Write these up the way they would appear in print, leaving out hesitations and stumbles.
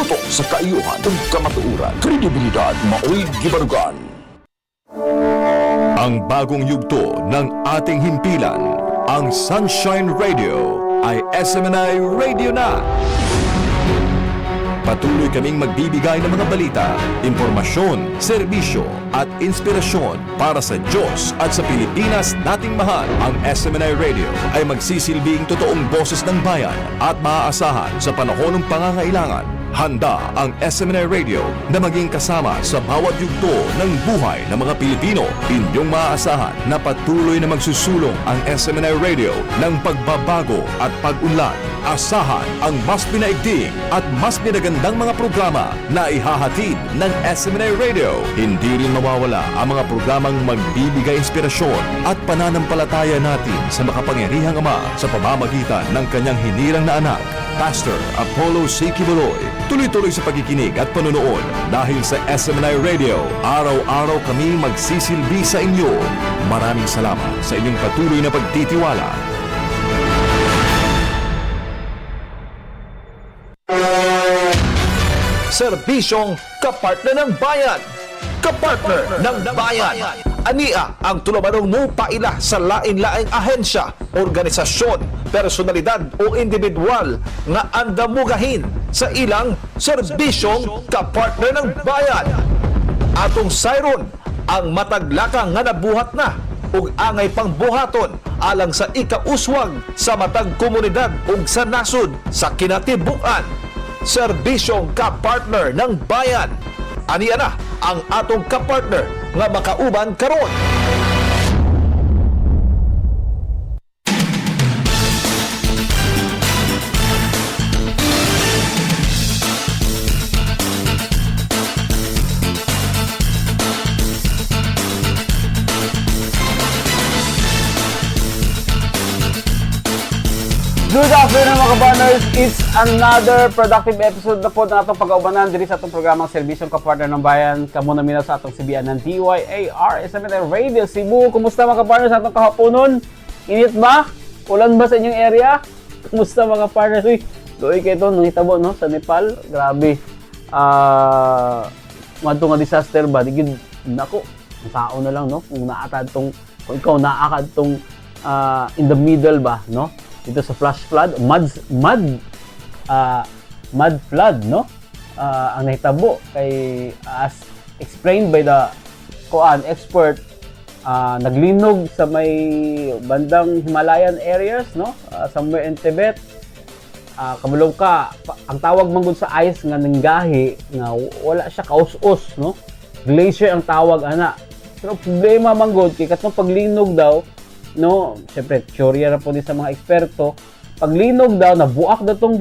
tutok sa kaayuhan ug kamatuoran, kredibilidad maoy gibarugan. Ang bagong yugto ng ating himpilan, ang Sunshine Radio ay SMNI Radio na. Patuloy kaming magbibigay ng mga balita, impormasyon, serbisyo at inspirasyon para sa Diyos at sa Pilipinas nating mahal. Ang SMNI Radio ay magsisilbing totoong boses ng bayan at maaasahan sa panahon ng pangangailangan. Handa ang SMNI Radio na maging kasama sa bawat yugto ng buhay ng mga Pilipino. Inyong maaasahan na patuloy na magsusulong ang SMNI Radio ng pagbabago at pag-unlad. Asahan ang mas pinaigting at mas pinagandang mga programa na ihahatid ng SMNI Radio. Hindi rin mawawala ang mga programang magbibigay inspirasyon at pananampalataya natin sa makapangyarihang Ama sa pamamagitan ng kanyang hinirang na anak, Pastor Apollo C. Kibuloy. Tuloy-tuloy sa pagkikinig at panonood dahil sa SMNI Radio, araw-araw kami magsisilbi sa inyo. Maraming salamat sa inyong patuloy na pagtitiwala. Serbisyong Kapartner ng Bayan. Kapartner ng Bayan. Ania ang tulumanong mupaila sa lain-laing ahensya, organisasyon, personalidad o individual nga andamugahin sa ilang serbisyong Kapartner ng Bayan. Atong sayron ang mataglaka nga nabuhat na ug angay pangbuhaton alang sa ikauswag sa matag komunidad ug sa nasod sa kinatibukan. Serbisyong Kapartner ng Bayan. Aniya na ang atong kapartner nga makauban karon. Good afternoon mga kapartners! It's another productive episode na po na atong pag-aubanan diri sa atong programang Serbisyong Kapartner ng Bayan. Kamo na mina sa atong CBN ng DYAR, SMNI Radio, Cebu. Kumusta mga kapartners sa atong kahaponon? Init ba? Ulan ba sa inyong area? Kumusta mga kapartners? Uy, doy kayo ito, nangitabo no? Sa Nepal. Grabe. Madto nga disaster ba? Digid, nako, tao na lang no? Kung kung ikaw naakad tong in the middle ba, no? Dito sa flash flood, mud flood, no? Ang nahitabo kay as explained by the expert, naglinog sa may bandang Himalayan areas, no? Somewhere in Tibet. Kabulong ka, ang tawag man gud sa ice nga ninggahi nga wala siya kaus-us, no? Glacier ang tawag ana. Pero problema man gud kay katong paglinog daw, no, syempre teorya ra po din sa mga eksperto, paglinog daw nabuak daw tong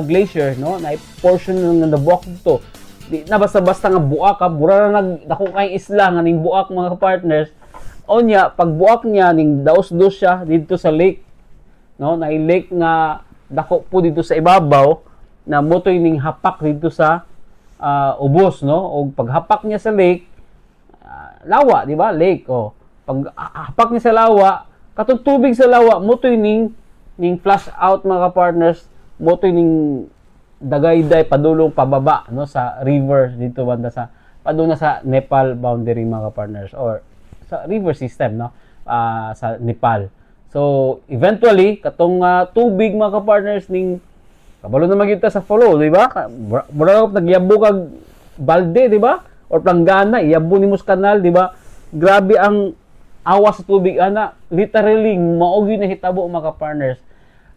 glacier, no, na portion nga nabuak dito. Di na basta-basta nga buak ka, mura na dako kay isla nga ning buak mga partners. Onya pagbuak niya ning daos-dos siya dito sa lake, no, na lake nga dako po dito sa ibabaw na motoy ning hapak dito sa ubos, no, o paghapak niya sa lake, lawa, di ba, lake, oh. Pag hapak niya sa lawa, katong tubig sa lawa, motoy ning flush out mga partners, motoy ning dagayday padulong pababa, no, sa river dito banda sa paduna sa Nepal boundary mga partners, or sa river system, no, sa Nepal. So eventually katong tubig mga partners ning kabalo na magita sa follow, di ba? Mura nagyabo kag balde, di ba? Or planggana, iyabo ni kanal, di ba? Grabe ang awa sa tubig ana, literally maog yun na hitabo mga partners.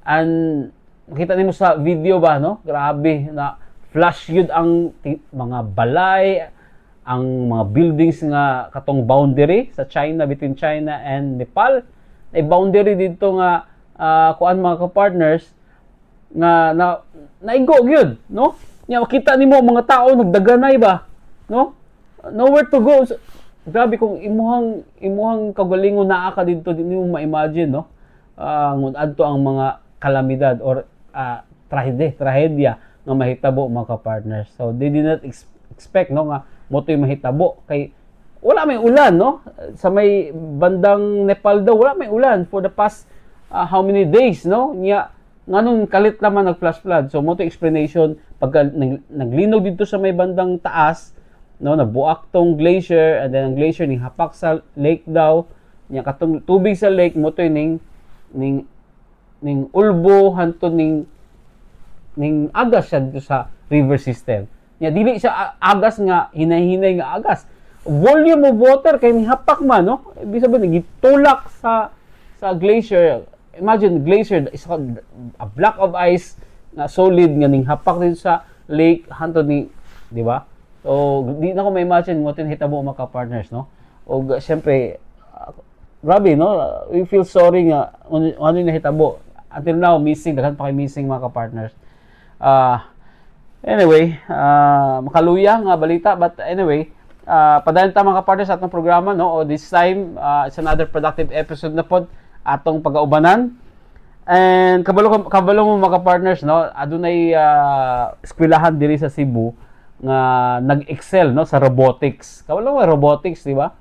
And makita nimo sa video ba, no? Grabe na flash yun ang mga balay, ang mga buildings nga katong boundary sa China, between China and Nepal. Ay boundary dito nga kuan mga partners nga naigo gyud, no? Nya makita nimo mga tao nagdaganay ba, no? Nowhere to go. Grabe kung imuhang kagalingon naa ka dito, di mo ma-imagine, no? Ngun adto ang mga kalamidad or trahedya nga mahitabo mga partners. So they did not expect, no, nga motoy mahitabo kay wala may ulan, no? Sa may bandang Nepal daw wala may ulan for the past how many days, no? Nya nganong kalit naman nag-flash flood. So mo to explanation pagka naglinog dito sa may bandang taas, no, nabuak tong glacier, and then ang glacier ning hapak sa lake daw, nya katong tubig sa lake mo to ning ulbo hantod ning agas siya dito sa river system. Nya dili siya agas nga hinay-hinay nga agas. Volume of water kay hapak man, no? Ibig sabihin gitulak sa glacier. Imagine glacier is a block of ice na solid nga ning hapak din sa lake hantod ni, di ba? So di na ko ma-imagine mo tin hitabo mga partners, no? O syempre grabe, no? We feel sorry nga ano na hitabo. Until now missing, daghan pa kay missing mga partners. Anyway, makaluya nga balita, but anyway, padayon ta mga partners atong programa, no? O this time it's another productive episode na pod atong pag-aubanan. And kabalo mo mga partners, no? Adunay eskwelahan diri sa Cebu nga nag-excel, no, sa robotics. Kabalo mo robotics, di ba?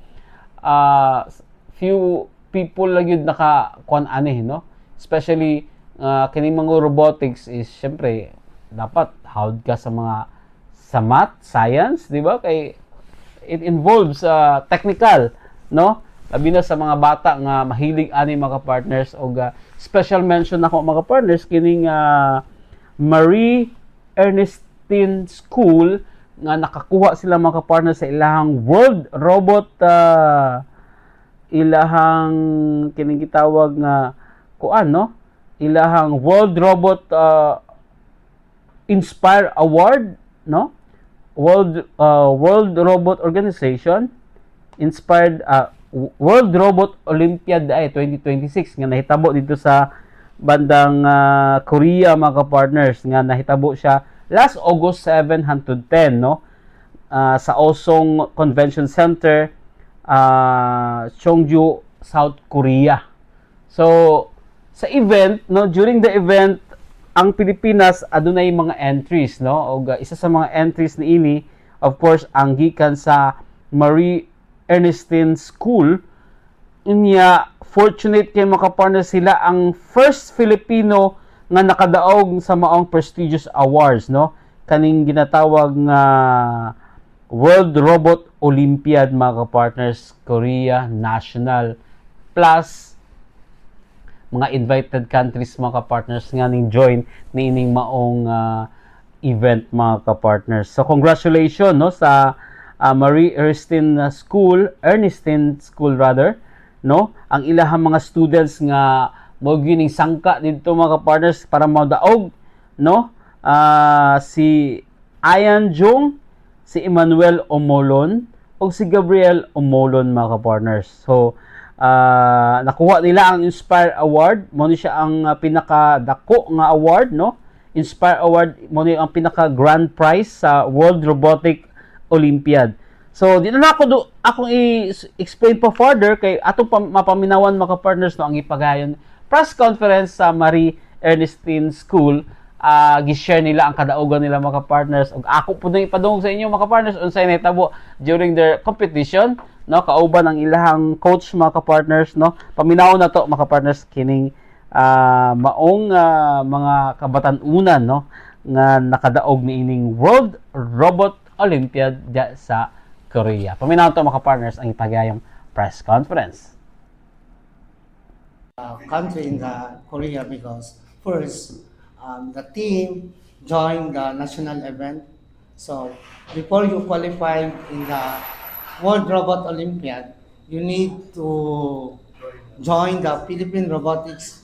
Few people lang yun naka-kuan ani, no? Especially kining mga robotics is syempre dapat hawd ka sa math, science, di ba? Kay it involves technical, no? Labi na sa mga bata nga mahilig ani mga partners, o special mention ako mga partners kining Marie Ernestine School nga nakakuha sila mga partners sa ilahang World Robot ilahang kining gitawag nga kuan, no? Ilahang World Robot Inspire Award, no? World Robot Organization inspired World Robot Olympiad 2026 nga nahitabo dito sa bandang Korea mga partners, nga nahitabo siya last August 7 hangtod 10, no? Sa Osong Convention Center, Cheongju, South Korea. So sa event, no, during the event ang Pilipinas adunay mga entries, no? O isa sa mga entries ni ini, of course, ang gikan sa Marie Ernestine School. Inya fortunate kay makapartner sila ang first Filipino nga nakadaog sa maong prestigious awards, no? Kaning ginatawag nga World Robot Olympiad mga partners, Korea National, plus mga invited countries mga partners nga ning join ni ining maong event mga partners. So congratulations, no, sa Marie Ernestine School, no? Ang ilahang mga students nga mo gining sangka dito mga partners para madaog, no? Si Ian Jung, si Emmanuel Omolon, o si Gabriele Omolon mga partners. So nakuha nila ang Inspire Award. Mo ni siya ang pinakadako nga award, no? Inspire Award mo ni ang pinaka grand prize sa World Robotic Olympiad. So di na akong i-explain pa further kay atong mapaminawan mga partners, no, ang ipagayon press conference sa Marie Ernestine School. Gi-share nila ang kadaugan nila mga partners, ug ako po na ipadungog sa inyo mga partners unsay nahitabo during their competition, no? Kauban ang ilahang coach mga partners, no? Paminaw na to mga partners kining maong mga kabatan-unan, no, nga nakadaog ni ining World Robot Olympiad sa Korea. Paminaw to mga partners ang ipagayong press conference. Country in the Korea because first the team joined the national event. So before you qualify in the World Robot Olympiad, you need to join the Philippine Robotics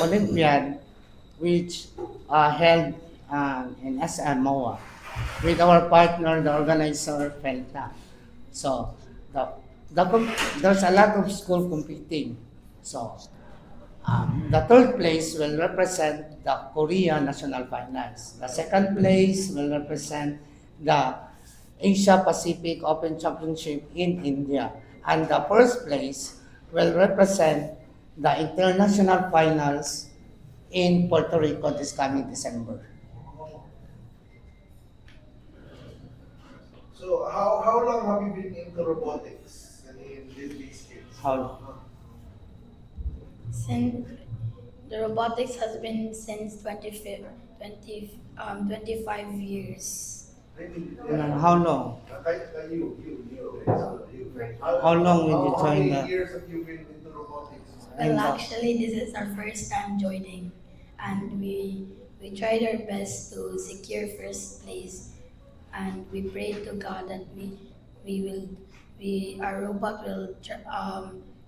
Olympiad, which held in SMNI with our partner, the organizer, FELTA. So there's a lot of school competing. So the third place will represent the Korea National Finals. The second place will represent the Asia Pacific Open Championship in India. And the first place will represent the International Finals in Puerto Rico this coming December. So how long have you been into robotics and in these kids? How? The robotics has been since 25 years. How long? How long will you How join many the? years have you been into robotics? And Well, actually, this is our first time joining, and we tried our best to secure first place, and we pray to God that we will our robot will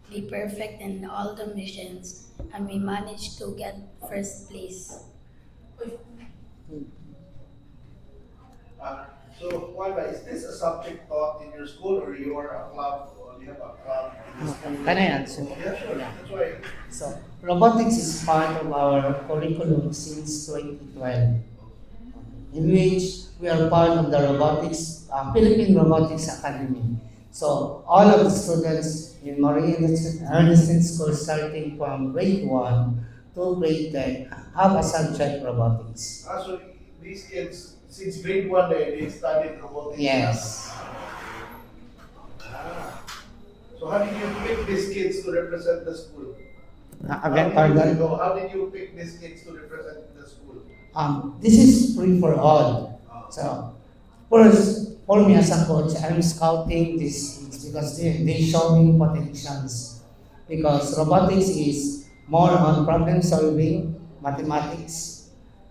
be perfect in all the missions, and we managed to get first place. So, Wanda, is this a subject taught in your school, or you are a club, or you have a club in the school? Can I answer? Yeah, sure. That's why. So, robotics is part of our curriculum since 2012, in which we are part of the robotics, Philippine Robotics Academy. So, all of the students in Marie Ernestine School, starting from grade 1 to grade 10, have a subject robotics. So these kids, since grade 1, they studied robotics. Yes. So how did you pick these kids to represent the school? Again, pardon? How did you pick these kids to represent the school? This is free for all. So, first, for me as a coach, I'm scouting these kids because they show me potentials. Because robotics is more on problem solving, mathematics.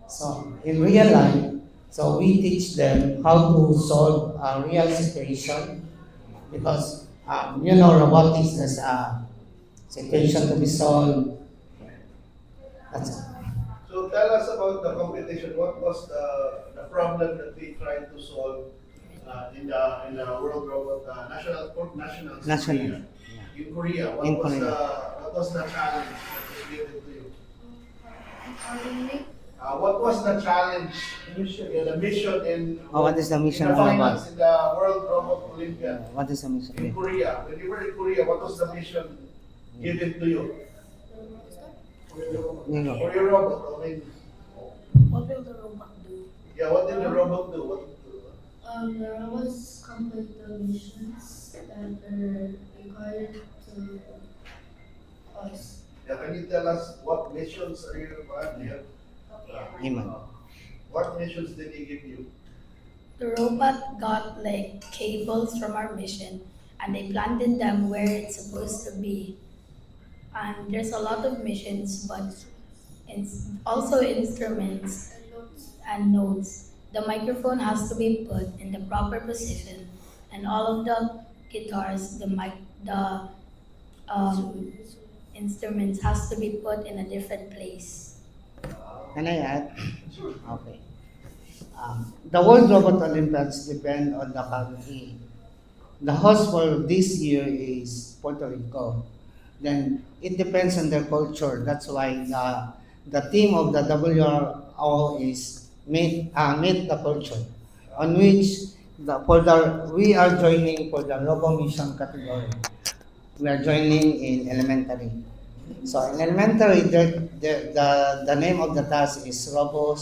So, in real life, so we teach them how to solve a real situation. Because, robotics is a situation to be solved. That's it. So tell us about the competition. What was the problem that they tried to solve in the World Robot National National. in Korea? In Korea. What was the challenge that was given to you? What was the challenge? The mission in What is the mission in the all finals about? in the World Robot Olympiad What is the mission? in Korea? When you were in Korea, what was the mission given to you? For your robot, I mean, What will the robot do? yeah, what did the robot do? The robots complete the missions that are required to us. Yeah, can you tell us what missions are you have? Amen. What missions did he give you? The robot got like cables from our mission, and they planted them where it's supposed to be. And there's a lot of missions, but it's also instruments and notes. The microphone has to be put in the proper position, and all of the guitars, the instruments has to be put in a different place. Can I add? Okay. The World Robot Olympiads depend on the country. The host for this year is Puerto Rico. Then it depends on their culture. That's why the theme of the WRO is meet the culture, on which we are joining for the Robo Mission category. We are joining in elementary. So in elementary, the name of the task is Robo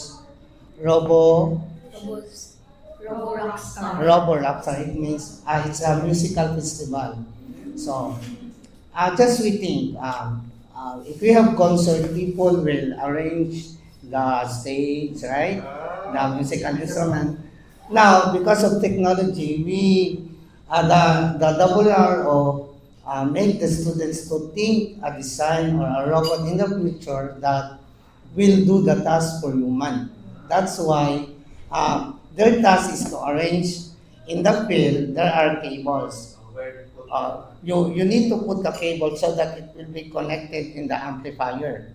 Robo-Rockstar. Rockstar. It means it's a musical festival. So just we think, if we have concert, people will arrange the stage, right? The musical instrument. Now, because of technology, the WRO make the students to think a design or a robot in the future that will do the task for human. That's why their task is to arrange in the field. There are cables. You need to put the cable so that it will be connected in the amplifier.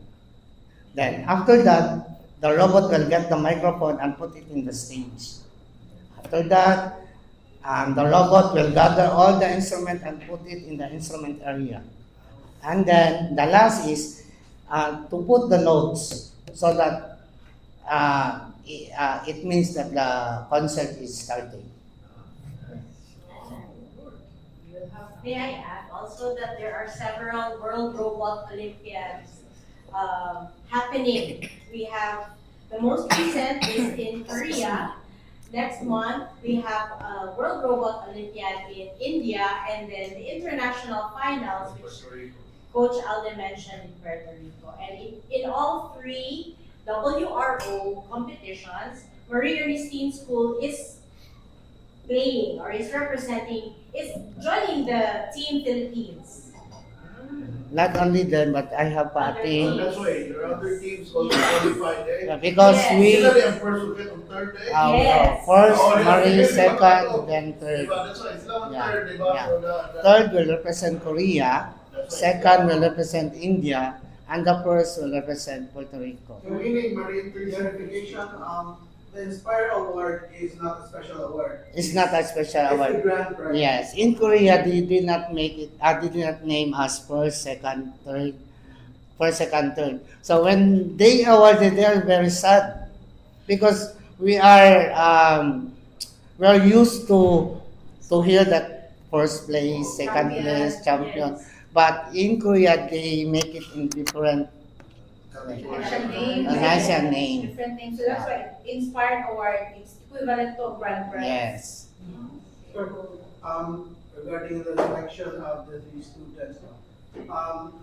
Then after that, the robot will get the microphone and put it in the stage. After that, the robot will gather all the instrument and put it in the instrument area. And then the last is to put the notes so that it means that the concert is starting. May I add also that there are several World Robot Olympiads happening. We have the most recent is in Korea. Next month we have a World Robot Olympiad in India, and then the international finals, which Coach Alden mentioned in Puerto Rico. And in all three WRO competitions, Marie Ernestine School is playing or is joining the Team Philippines. Not only them, but I have Other a team. That's why there are other teams also qualified there. Yeah, because Yes. we Sila ang first will get on third day. Yes. first, Oh, yeah, Marie, yeah, second, yeah. then third. Diba? That's why sila ang Yeah, third, diba? yeah. So the Third will represent Korea, second will represent India, and the first will represent Puerto Rico. So winning marine certification, the Inspire Award is not a special award. It's not a special It's the award. grand prize. Yes, in Korea they did not make it. They did not name us first, second, third. So when they awarded, they are very sad because we are used to hear that first place, second place, champion. Yes. But in Korea they make it in different nice name. Different names. So that's why Inspired Award is equivalent to a grand prize. Yes. Regarding the selection of the three students,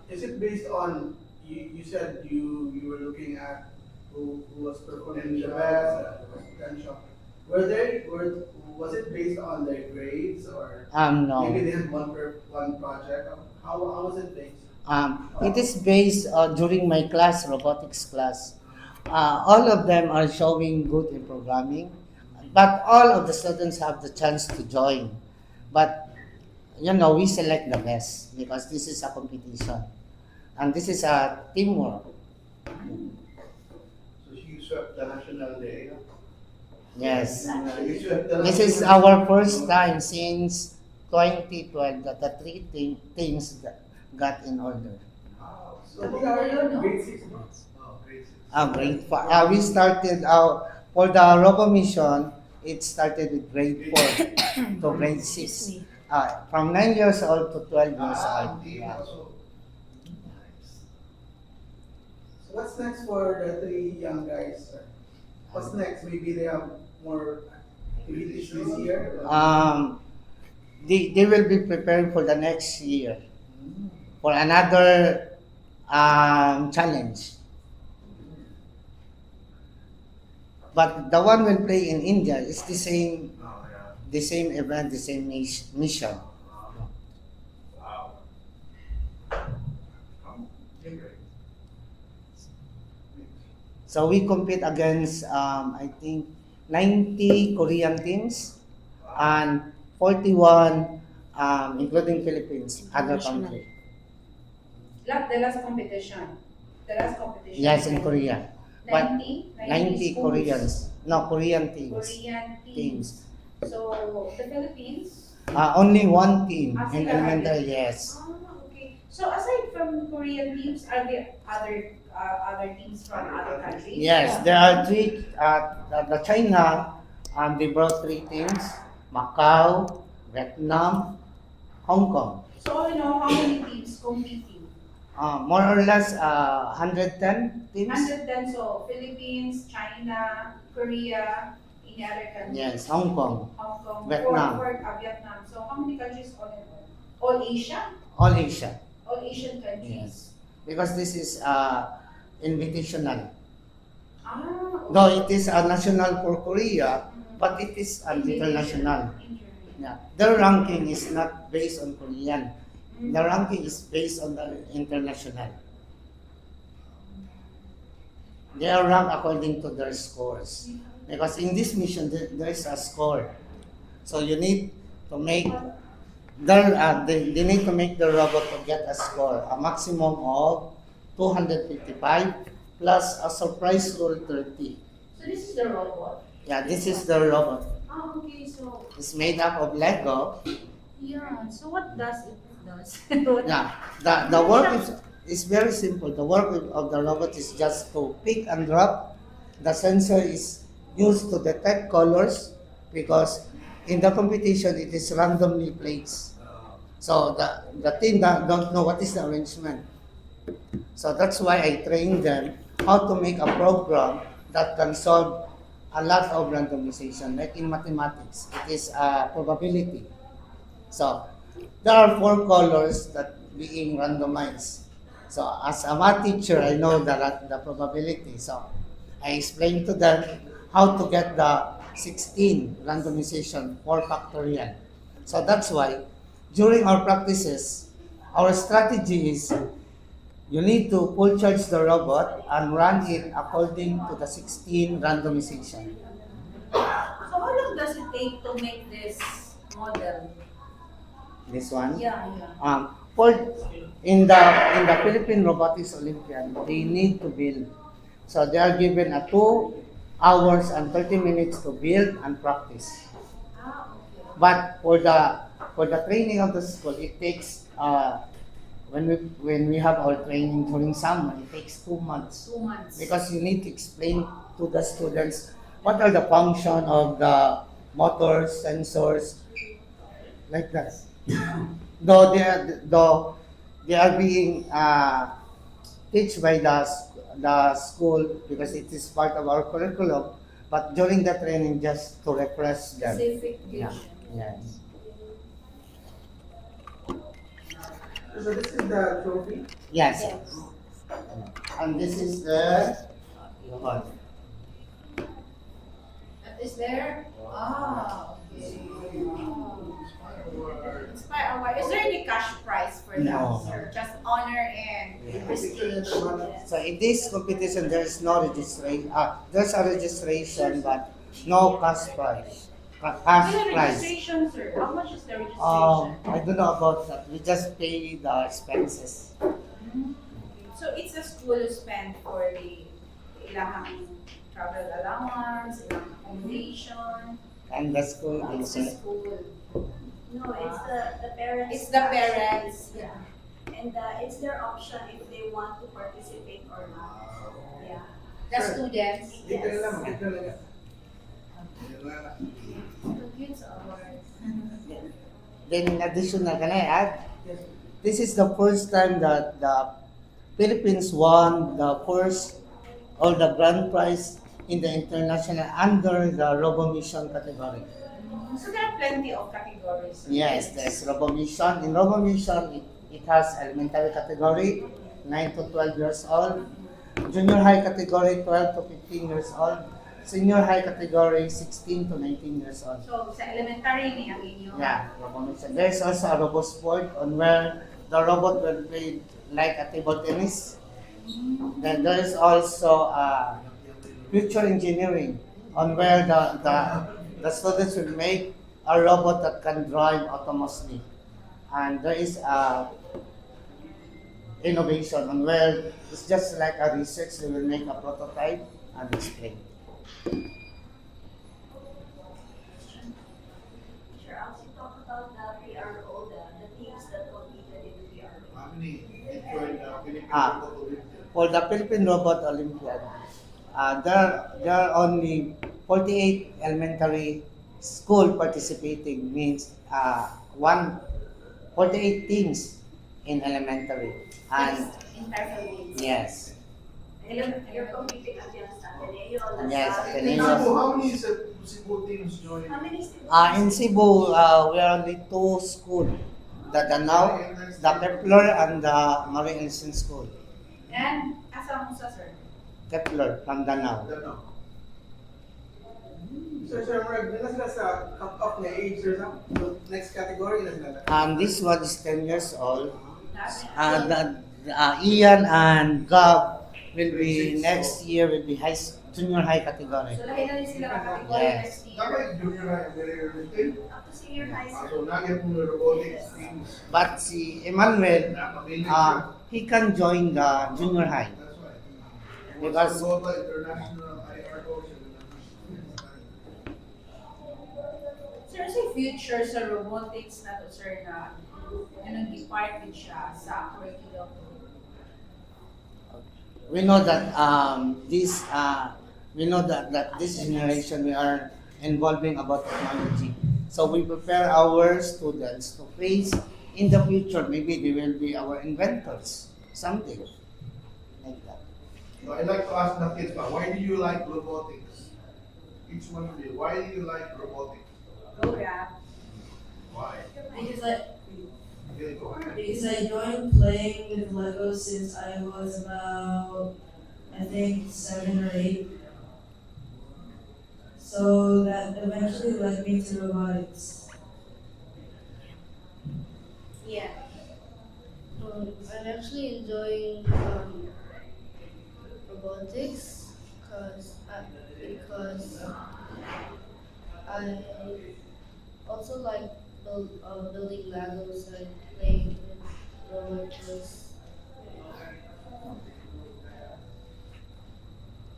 is it based on, you said you were looking at who was performing the best, potential. Was it based on their grades or No. maybe they had one project? How was it based? It is based during my class, robotics class. All of them are showing good in programming, but all of the students have the chance to join. But we select the best because this is a competition, and this is a teamwork. So you swept the national day. Yes, You swept the this is national- our first time since 2012 that the three teams got in order. So they are grade 6. Oh, great. Grade 5. We started for the Robo mission. It started with grade 4 to grade 6. From 9 years old to 12 years old. Team Yeah. also. Nice. So what's next for the three young guys, sir? What's next? Maybe they have more activities this year? They will be preparing for the next year for another challenge. But the one will play in India is the same Oh, yeah. event, the same mission. Wow. Okay, great. So we compete against I think 90 Korean teams and 41 including Philippines, other country. The last competition. Yes, in Korea. But 90 schools, Koreans. No, Korean teams. Korean teams. So the Philippines. Only one team Ah, in sila elementary, are- yes. Okay. So aside from Korean teams, are there other teams from other countries? Yes, there are three. The China, they brought three teams: Macau, Vietnam, Hong Kong. So all in all, how many teams competing? More or less 110 teams. 110. So Philippines, China, Korea, any other countries? Yes, Hong Kong, Hong Kong, Vietnam. Vietnam. So how many countries all in all? All Asia? all Asia. All Asian countries? Yes, because this is invitational. Okay. Though it is a national for Korea, but it is an international. Yeah. Their ranking is not based on Korean. The ranking is based on the international. They are ranked according to their scores. Because in this mission, there is a score. So you need to make they need to make the robot to get a score, a maximum of 255 plus a surprise roll 30. So this is the robot. Yeah, this is the robot. Okay, so It's made up of Lego. yeah. So what does it does? Yeah, the work is very simple. The work of the robot is just to pick and drop. The sensor is used to detect colors because in the competition it is randomly placed. So the team don't know what is the arrangement. So that's why I train them how to make a program that can solve a lot of randomization. Like in mathematics, it is a probability. So there are 4 colors that being randomized. So as a math teacher, I know the probability. So I explained to them how to get the 16 randomization 4 factorial. So that's why during our practices, our strategy is you need to full charge the robot and run it according to the 16 randomization. So how long does it take to make this model? This one. Yeah. For in the Philippine Robotics Olympiad, they need to build. So they are given a 2 hours and 30 minutes to build and practice. Okay. But for the training of the school, it takes when we have our training during summer, it takes 2 months 2 months. because you need to explain to the students what are the function of the motors, sensors, like that. Though they are being taught by the school because it is part of our curriculum, but during the training just to refresh them. Specific Yeah. vision. Yes. So this is the trophy. Yes. Yes. And this is the yun. That is there? Okay. Inspire award. Is there any cash prize for No. that, sir? Just honor and Yeah. prestige. So in this competition, there is no registration. There's a registration, but no cash prize. Cash The prize. registration, sir. How much is the registration? I don't know about that. We just pay the expenses. So it's a school who spend for the ilang travel allowance, ilang accommodation. And the school It's is the school. No, it's the parents. It's the parents. Yeah. And it's their option if they want to participate or not. Yeah. The students. Dito na lang, dito na lang. Kids awards. Then in addition na can I add? This is the first time that the Philippines won the first or the grand prize in the international under the Robo Mission category. So there are plenty of categories. Yes, there's Robo Mission. In Robo Mission, it has elementary category, 9 to 12 years old. Junior high category, 12 to 15 years old. Senior high category, 16 to 19 years old. So sa elementary ni ang inyo. Yeah, Robo Mission. There's also a Robo Sport on where the robot will play like a table tennis. Then there is also future engineering on where the students will make a robot that can drive autonomously. And there is innovation on where it's just like a research, they will make a prototype and display. Sure, also talk about the PRO, the teams that competed in the PRO. How many enjoyed the Philippine Ah. Robot Olympiad? For the Philippine Robot Olympiad, there are only 48 elementary school participating, means 48 teams in elementary. And Entire Philippines. yes, You're competing against Ateneo. Yes, In Ateneo. Cebu, how many Cebu teams joined? How many students? in Cebu, we are only 2 schools, the Danao, the Kepler, and the Marine Ensign School. And asa mo sa sir? Kepler from Danao. I don't know. Sir Mark, na sila sa cut-off na age, sir, no? So, next category na sila. This one is 10 years old. Dami. Ian and Gab will be next year will be junior high category. So lahi na rin sila ang category Yes. next year. Dapat junior high and very early stage. Up to senior high So, school. naging mo robotics teams. But si Emmanuel, he can join the junior high. That's right. Because- What's the global international IR course? Sir, sa future sa robotics na to, sir, na nag-department siya sa curriculum. We know that this generation we are involving about technology. So we prepare our students to face in the future. Maybe they will be our inventors, something like that. So I'd like to ask the kids, why do you like robotics? Each one of you, why do you like robotics? Program. Why? Because Okay, go ahead. Because I joined playing with Lego since I was about, I think, 7 or 8. So that eventually led me to robotics. Yeah. I'm actually enjoying robotics because I also like building Legos and playing with robots.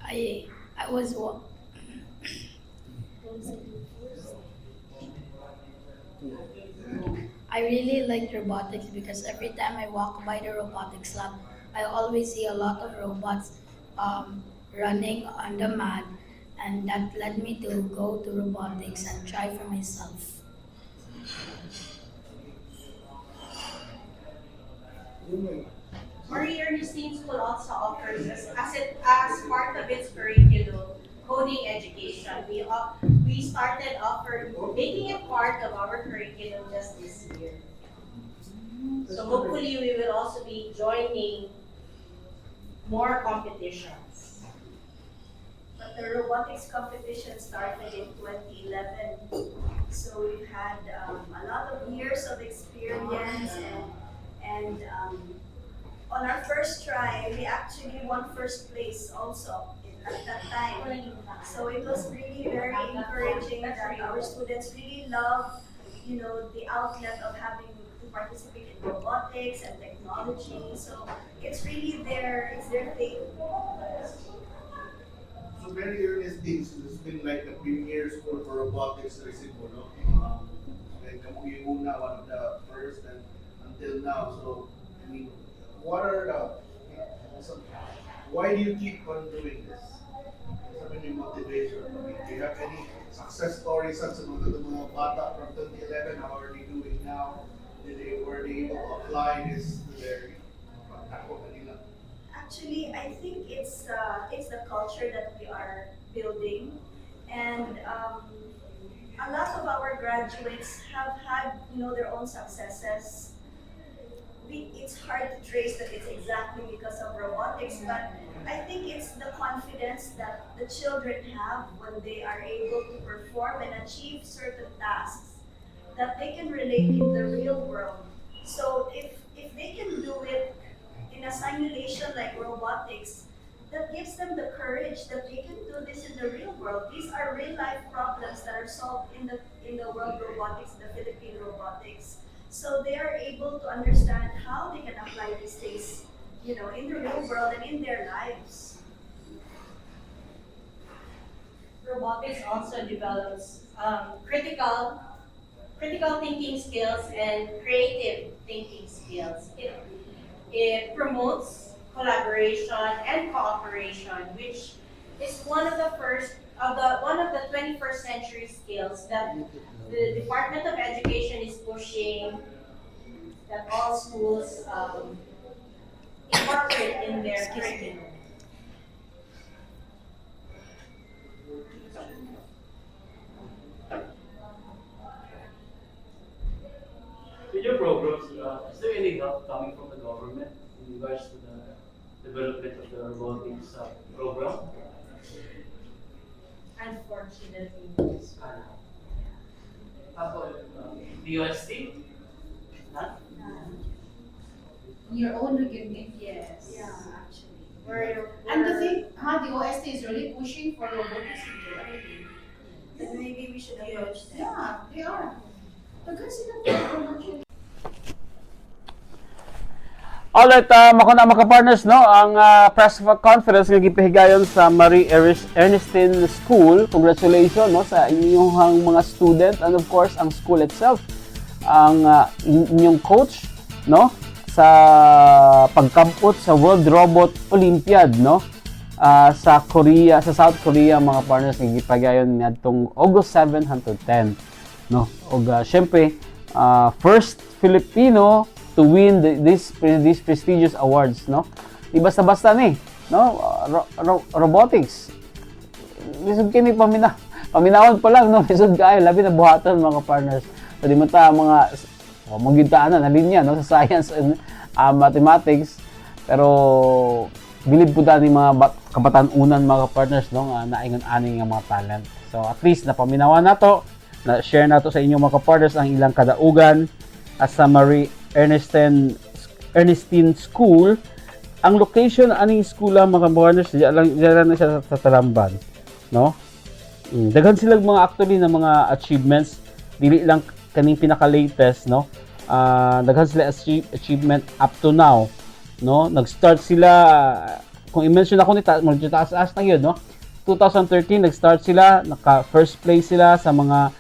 I was I really like robotics because every time I walk by the robotics lab, I always see a lot of robots running on the mat, and that led me to go to robotics and try for myself. Marie Ernestine School also offers as part of its curriculum coding education. We started making it part of our curriculum just this year. So hopefully we will also be joining more competitions. But the robotics competition started in 2011. So we've had a lot of years of experience and on our first try, we actually won first place also at that time. So it was really very encouraging that our students really love, the outlet of having to participate in robotics and technology. So it's really it's their thing. So very earnest days, it's been like the premier school for robotics in Cebu, no? Like Kamuy Una, one of the first, and until now. So, I mean, what are why do you keep on doing this? What's your motivation? I mean, do you have any success stories sa mga bata from 2011? How are they doing now? Were they able to apply this to their pagtakbo kanila? Actually, I think it's the culture that we are building, and a lot of our graduates have had their own successes. It's hard to trace that it's exactly because of robotics, but I think it's the confidence that the children have when they are able to perform and achieve certain tasks that they can relate in the real world. So if they can do it in a simulation like robotics, that gives them the courage that they can do this in the real world. These are real life problems that are solved in the world robotics, the Philippine robotics. So they are able to understand how they can apply these things, in the real world and in their lives. Robotics also develops critical thinking skills and creative thinking skills. It promotes collaboration and cooperation, which is one of the 21st century skills that the Department of Education is pushing that all schools incorporate in their curriculum. With your programs, is there any help coming from the government in regards to the development of the robotics program? Unfortunately, How about DOST? None? On your own, you can make. yes. Yeah, actually. And the thing, the OST is really pushing for robotics in Germany. Then maybe we should approach them. Yeah, they are. Tagal sila promotion. Alright, mako na mga partners, no, ang press conference nga gipahigayon sa Marie Ernestine School. Congratulations, no, sa inyong mga student and of course ang school itself, ang inyong coach, no, sa pagkampot sa World Robot Olympiad, no, sa Korea, sa South Korea, mga partners, nga gipahigayon niadtong August 7 hangtod 10, no. Og syempre, first Filipino to win these prestigious awards, no? Di basta-basta ni, no? Robotics. Lisod kini paminawon pa lang, no? Lisod kayo, labi na buhatan mga partners. So di man ta mga O maggintaan na linya no sa science and mathematics, pero bilib po ni mga kabataan unan mga partners no nga naingon ani nga mga talent. So at least napaminawan nato, na share nato sa inyo mga partners ang ilang kadaugan at sa Marie Ernestine School. Ang location aning school mga partners diyan na siya sa Talamban no. Daghan sila mga actually na mga achievements, dili lang kaning pinaka latest no. Daghan sila achievement up to now no. Nag-start sila kung i-mention ako ni taas na yun no. 2013 nag-start sila, naka first place sila sa mga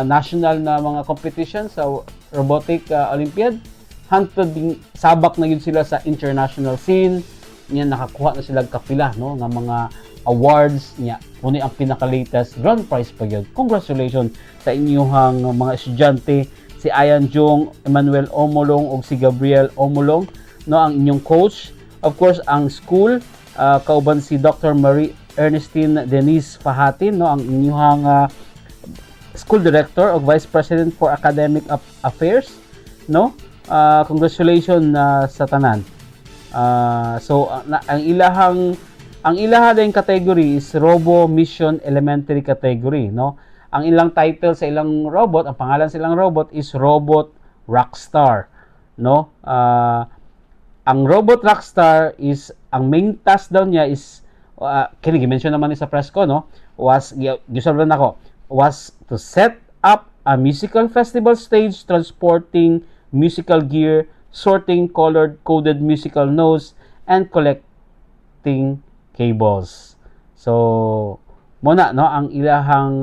national na mga competition sa Robotic Olympiad. Hangtod sabak na yun sila sa international scene. Niya nakakuha na sila kapila no nga mga awards niya. Kuni ang pinaka-latest grand prize pa yun. Congratulations sa inyong mga estudyante, si Ian Jung, Emmanuel Omolon ug si Gabriele Omolon no ang inyong coach. Of course ang school kauban si Dr. Marie Ernestine Denise Fahatin no ang inyong school director o vice president for academic affairs no. Congratulations sa tanan. So ang ilaha din category is Robo Mission Elementary category no. Ang ilang title sa ilang robot, ang pangalan sa ilang robot is Robot Rockstar no. Ang Robot Rockstar is ang main task daw niya is kini gi-mention naman ni sa press ko no, was gisulban nako, was to set up a musical festival stage transporting musical gear, sorting coded musical notes, and collecting cables. So, muna no ang ilahang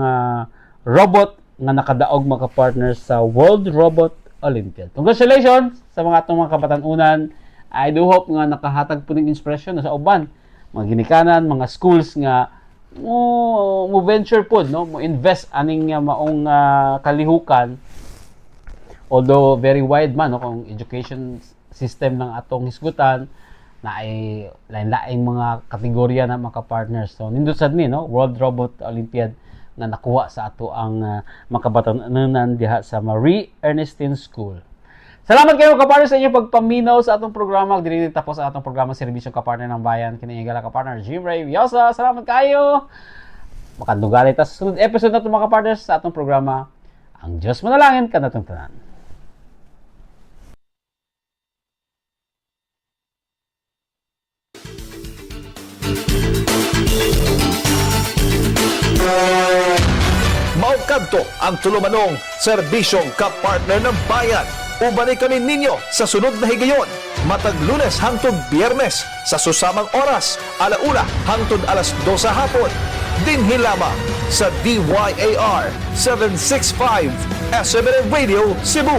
robot nga nakadaog mga partners sa World Robot Olympiad. Congratulations sa mga atong mga kabatan-unan. I do hope nga nakahatag po ng inspirasyon sa uban, mga ginikanan, mga schools nga mo venture po no, mo invest aning maong kalihukan. Although very wide man no, kung education system ng atong hisgutan na ay lain-laing mga kategorya na mga partners. So nindot sad ni no, World Robot Olympiad nga nakuha sa ato ang makabatan-unan diha sa Marie Ernestine School. Salamat kayo kapartner sa inyong pagpaminaw sa atong programa. Dili tapos sa atong programa Serbisyong Kapartner ng Bayan. Kini Kapartner Jimrey Biosa. Salamat kayo. Makandugali ta sa sunod episode nato mga kapartners sa atong programa. Ang Diyos manalangin kanatong tanan. Maugkadto ang tulumanong Serbisyong Kapartner ng Bayan. Ubanay kami ninyo sa sunod na higayon, matag Lunes hangtod Biyernes sa susamang oras, alauna hangtod alas 2 hapon. Dinhi lamang sa DYAR 765 SMNI Radio Cebu.